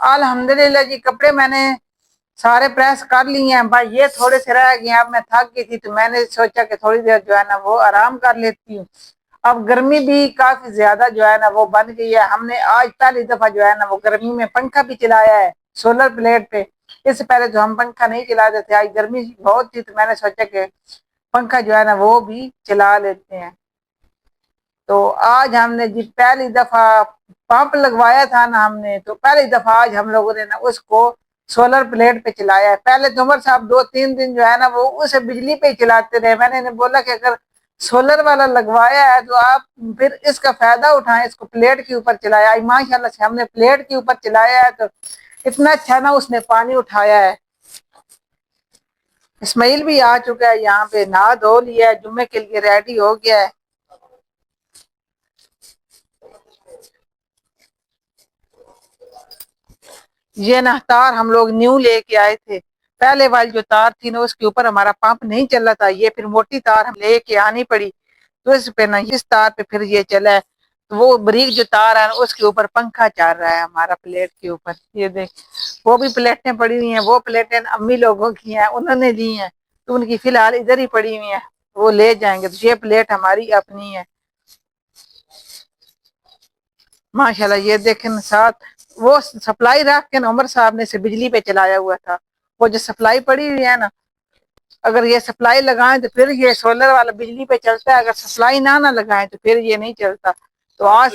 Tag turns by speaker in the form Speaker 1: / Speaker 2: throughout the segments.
Speaker 1: الحمدللہ جی کپڑے میں نے سارے پریس کر لیے ہیں بھائی، یہ تھوڑے سے رہ گئے ہیں، اب میں تھک گئی تھی تو میں نے سوچا کہ تھوڑی دیر جو ہے نا وہ آرام کر لیتی ہوں۔ اب گرمی بھی کافی زیادہ جو ہے نا وہ بن گئی ہے، ہم نے آج پہلی دفعہ جو ہے نا وہ گرمی میں پنکھا بھی چلایا ہے سولر پلیٹ پہ۔ اس سے پہلے جو ہم پنکھا نہیں چلاتے تھے، آج گرمی بہت تھی تو میں نے سوچا کہ پنکھا جو ہے نا وہ بھی چلا لیتے ہیں۔ تو آج ہم نے جی پہلی دفعہ پمپ لگوایا تھا نا ہم نے، تو پہلی دفعہ آج ہم لوگوں نے نا اس کو سولر پلیٹ پہ چلایا ہے۔ پہلے تو عمر صاحب 2-3 دن جو ہے نا وہ اسے بجلی پہ ہی چلاتے رہے۔ میں نے انہیں بولا کہ اگر سولر والا لگوایا ہے تو آپ پھر اس کا فائدہ اٹھائیں، اس کو پلیٹ کے اوپر چلایا۔ ماشاء اللہ سے ہم نے پلیٹ کے اوپر چلایا ہے تو اتنا اچھا نا اس نے پانی اٹھایا ہے۔ اسماعیل بھی آ چکا ہے یہاں پہ، نہا دھو لیا ہے، جمعے کے لیے ریڈی ہو گیا ہے۔ یہ نا تار ہم لوگ نیو لے کے آئے تھے، پہلے والی جو تار تھی نا اس کے اوپر ہمارا پمپ نہیں چل رہا تھا، یہ پھر موٹی تار ہم لے کے آنی پڑی، تو اس پہ نا اس تار پہ پھر یہ چلا ہے۔ تو وہ بریک جو تار ہے اس کے اوپر پنکھا چل رہا ہے ہمارا پلیٹ کے اوپر۔ یہ دیکھ وہ بھی پلیٹیں پڑی ہوئی ہیں، وہ پلیٹیں امی لوگوں کی ہیں، انہوں نے لی ہیں تو ان کی فی الحال ادھر ہی پڑی ہوئی ہیں، وہ لے جائیں گے۔ تو یہ پلیٹ ہماری اپنی ہے ماشاءاللہ۔ یہ دیکھیں ساتھ وہ سپلائی رکھ کے نا عمر صاحب نے اسے بجلی پہ چلایا ہوا تھا، وہ جو سپلائی پڑی ہوئی ہے نا، اگر یہ سپلائی لگائیں تو پھر یہ سولر والا بجلی پہ چلتا ہے، اگر سپلائی نہ لگائیں تو پھر یہ نہیں چلتا۔ تو آج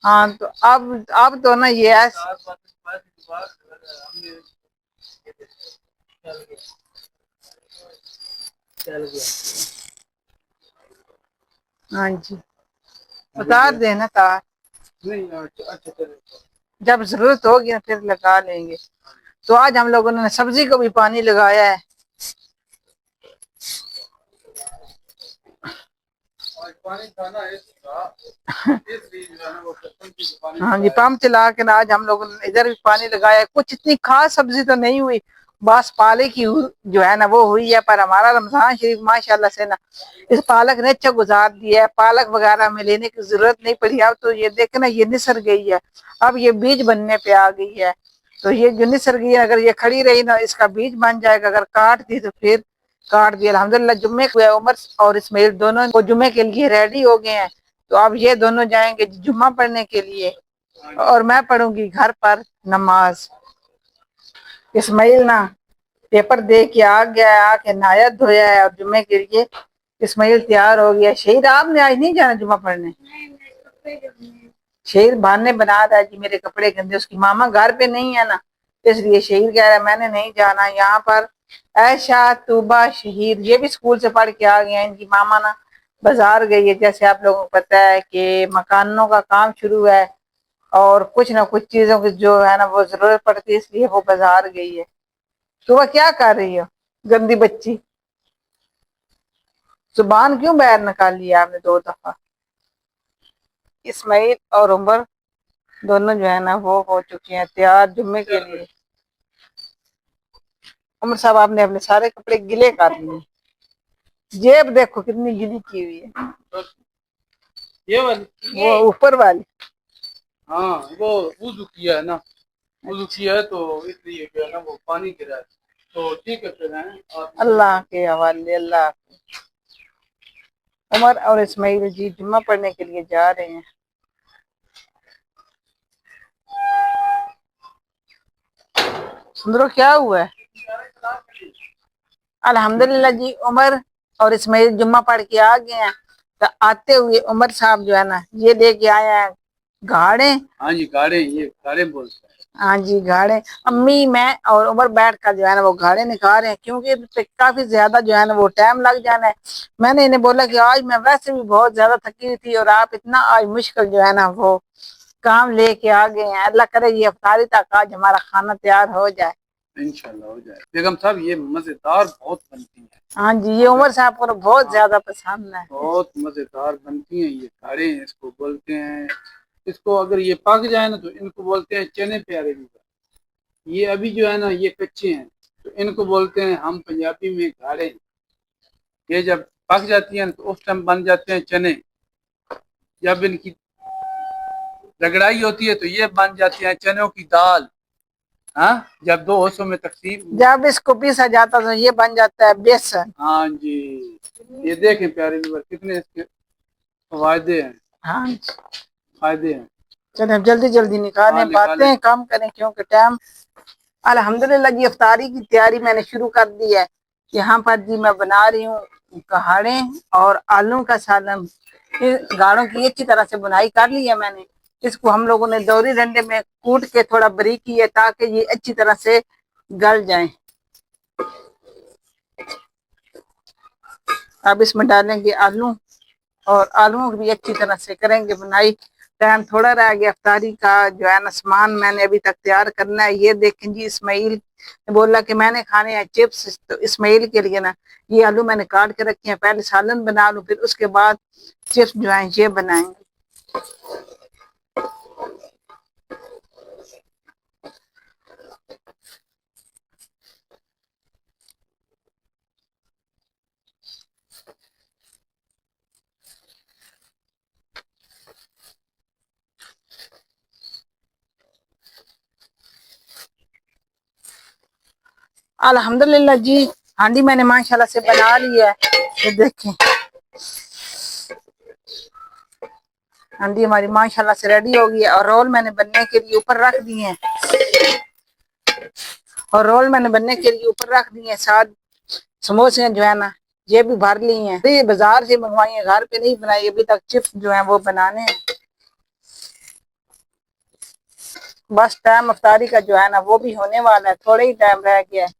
Speaker 1: ہاں تو اب تو نا یہ ہاں جی اتار دینا تار، جب ضرورت ہوگی پھر لگا لیں گے۔ تو آج ہم لوگوں نے سبزی کو بھی پانی لگایا ہے۔ ہاں جی پمپ چلا کے نا آج ہم لوگوں نے ادھر بھی پانی لگایا ہے۔ کچھ اتنی خاص سبزی تو نہیں ہوئی، بس پالک کی جو ہے نا وہ ہوئی ہے، پر ہمارا رمضان شریف ماشاءاللہ سے نا اس پالک نے اچھا گزار دیا ہے، پالک وغیرہ میں لینے کی ضرورت نہیں پڑی۔ اب تو یہ دیکھنا یہ نسر گئی ہے، اب یہ بیج بننے پہ آ گئی ہے، تو یہ جو نسر گئی ہے اگر یہ کھڑی رہی نا اس کا بیج بن جائے گا، اگر کاٹ دی تو پھر کاٹ دیا۔ الحمدللہ جمعے کو عمر اور اسماعیل دونوں کو جمعے کے لیے ریڈی ہو گئے ہیں، تو اب یہ دونوں جائیں گے جمعہ پڑھنے کے لیے اور میں پڑھوں گی گھر پر نماز۔ اسماعیل نا پیپر دے کے آ گیا ہے، آ کے نہایا دھویا ہے اور جمعے کے لیے اسماعیل تیار ہو گیا۔ شہید آپ نے آج نہیں جانا جمعہ پڑھنے؟ شہید بہانے بنا رہا ہے جی میرے کپڑے گندے، اس کی ماما گھر پہ نہیں ہے نا، اس لیے شہید کہہ رہا ہے میں نے نہیں جانا۔ یہاں پر عائشہ طوبہ شہید یہ بھی اسکول سے پڑھ کے آ گئے ہیں، ان کی ماما نا بازار گئی ہے، جیسے آپ لوگوں کو پتہ ہے کہ مکانوں کا کام شروع ہے اور کچھ نہ کچھ چیزوں کی جو ہے نا وہ ضرورت پڑتی ہے، اس لیے وہ بازار گئی ہے۔ تو وہ کیا کر رہی ہو گندی بچی، زبان کیوں باہر نکال لیا آپ نے 2 دفعہ؟ اسماعیل اور عمر دونوں جو ہے نا وہ ہو چکے ہیں تیار جمعے کے لیے۔ عمر صاحب آپ نے اپنے سارے کپڑے گیلے کر لیے، جیب دیکھو کتنی گیلی کی ہوئی ہے، یہ والی وہ اوپر والی، ہاں وہ وضو کیا ہے نا، وضو کیا ہے تو اس لیے جو ہے نا وہ پانی گرا ہے، تو ٹھیک ہے پھر اللہ کے حوالے۔ اللہ عمر اور اسماعیل جی جمعہ پڑھنے کے لیے جا رہے ہیں۔ سندرو کیا ہوا ہے؟ الحمدللہ جی عمر اور اسماعیل جمعہ پڑھ کے آ گئے ہیں، تو آتے ہوئے عمر صاحب جو ہے نا یہ لے کے آئے ہیں گاڑے۔ ہاں جی گاڑے، یہ گاڑے بولتے ہیں، ہاں جی گاڑے۔ امی میں اور عمر بیٹھ کر جو ہے نا وہ گاڑے نکال رہے ہیں، کیونکہ کافی زیادہ جو ہے نا وہ ٹائم لگ جانا ہے۔ میں نے انہیں بولا کہ آج میں ویسے بھی بہت زیادہ تھکی ہوئی تھی اور آپ اتنا آج مشکل جو ہے نا وہ کام لے کے آ گئے ہیں، اللہ کرے یہ افطاری تک آج ہمارا کھانا تیار ہو جائے، انشاءاللہ ہو جائے۔ بیگم صاحب یہ مزیدار بہت بنتی ہیں، ہاں جی یہ عمر صاحب کو بہت زیادہ پسند ہے، بہت مزیدار بنتی ہیں۔ یہ گاڑے اس کو بولتے ہیں، اس کو اگر یہ پک جائے نا تو ان کو بولتے ہیں چنے پیارے بھی۔ یہ ابھی جو ہے نا یہ کچے ہیں تو ان کو بولتے ہیں ہم پنجابی میں گاڑے۔ یہ جب پک جاتی ہیں تو اس ٹائم بن جاتے ہیں چنے، جب ان کی
Speaker 2: رگڑائی ہوتی ہے تو یہ بن جاتی ہے چنوں کی دال. ہاں جب 2 حصوں میں تقسیم
Speaker 1: جب اس کو پیسا جاتا تو یہ بن جاتا ہے بیسن.
Speaker 2: ہاں جی یہ دیکھیں پیارے نور کتنے اس کے فوائدے ہیں.
Speaker 1: ہاں
Speaker 2: فائدے ہیں.
Speaker 1: چلیں جلدی جلدی نکالیں باتیں کم کریں کیونکہ ٹائم. الحمدللہ جی افطاری کی تیاری میں نے شروع کر دی ہے. یہاں پر جی میں بنا رہی ہوں کہاڑے اور آلو کا سالن. گاڑوں کی اچھی طرح سے بنائی کر لی ہے میں نے. اس کو ہم لوگوں نے دوری ڈنڈے میں کوٹ کے تھوڑا بریک کی ہے تاکہ یہ اچھی طرح سے گل جائیں. اب اس میں ڈالیں گے آلو اور آلووں بھی اچھی طرح سے کریں گے بنائی. ٹائم تھوڑا رہ گیا افطاری کا جو ہے نا سامان میں نے ابھی تک تیار کرنا ہے. یہ دیکھیں جی اسماعیل بولا کہ میں نے کھانے ہیں چپس تو اسماعیل کے لیے نا یہ آلو میں نے کاٹ کے رکھے ہیں. پہلے سالن بنا لوں پھر اس کے بعد چپس جو ہیں یہ بنائیں گے. الحمدللہ جی ہانڈی میں نے ماشاءاللہ سے بنا لی ہے. یہ دیکھیں ہانڈی ہماری ماشاءاللہ سے ریڈی ہوگی ہے اور رول میں نے بننے کے لیے اوپر رکھ دی ہیں. اور رول میں نے بننے کے لیے اوپر رکھ دی ہیں. ساتھ سموسے جو ہے نا یہ بھی بھر لی ہیں. یہ بازار سے منگوائی ہیں گھر پہ نہیں بنائی ابھی تک. چپس جو ہیں وہ بنانے ہیں. بس ٹائم افطاری کا جو ہے نا وہ بھی ہونے والا ہے. تھوڑا ہی ٹائم رہ گیا ہے.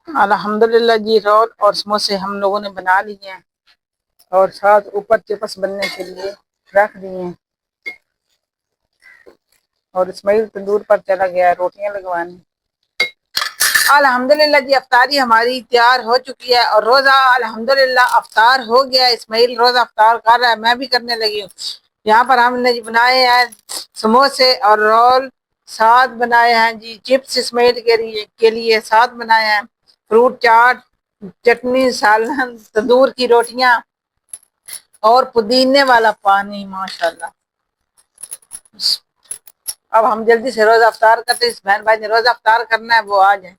Speaker 1: الحمدللہ جی رول اور سموسے ہم لوگوں نے بنا لیے ہیں اور ساتھ اوپر چپس بننے کے لیے رکھ دیے ہیں. اور اسماعیل تندور پر چلا گیا ہے روٹیاں لگوانے. الحمدللہ جی افطاری ہماری تیار ہو چکی ہے اور روزہ الحمدللہ افطار ہو گیا ہے. اسماعیل روزہ افطار کر رہا ہے میں بھی کرنے لگی ہوں. یہاں پر ہم نے بنائے ہیں سموسے اور رول. ساتھ بنائے ہیں جی چپس اسماعیل کے لیے ساتھ بنائے ہیں. فروٹ چاٹ چٹنی سالن تندور کی روٹیاں اور پودینے والا پانی ماشاءاللہ. اب ہم جلدی سے روزہ افطار کرتے ہیں. اس بہن بھائی نے روزہ افطار کرنا ہے وہ آ جائیں.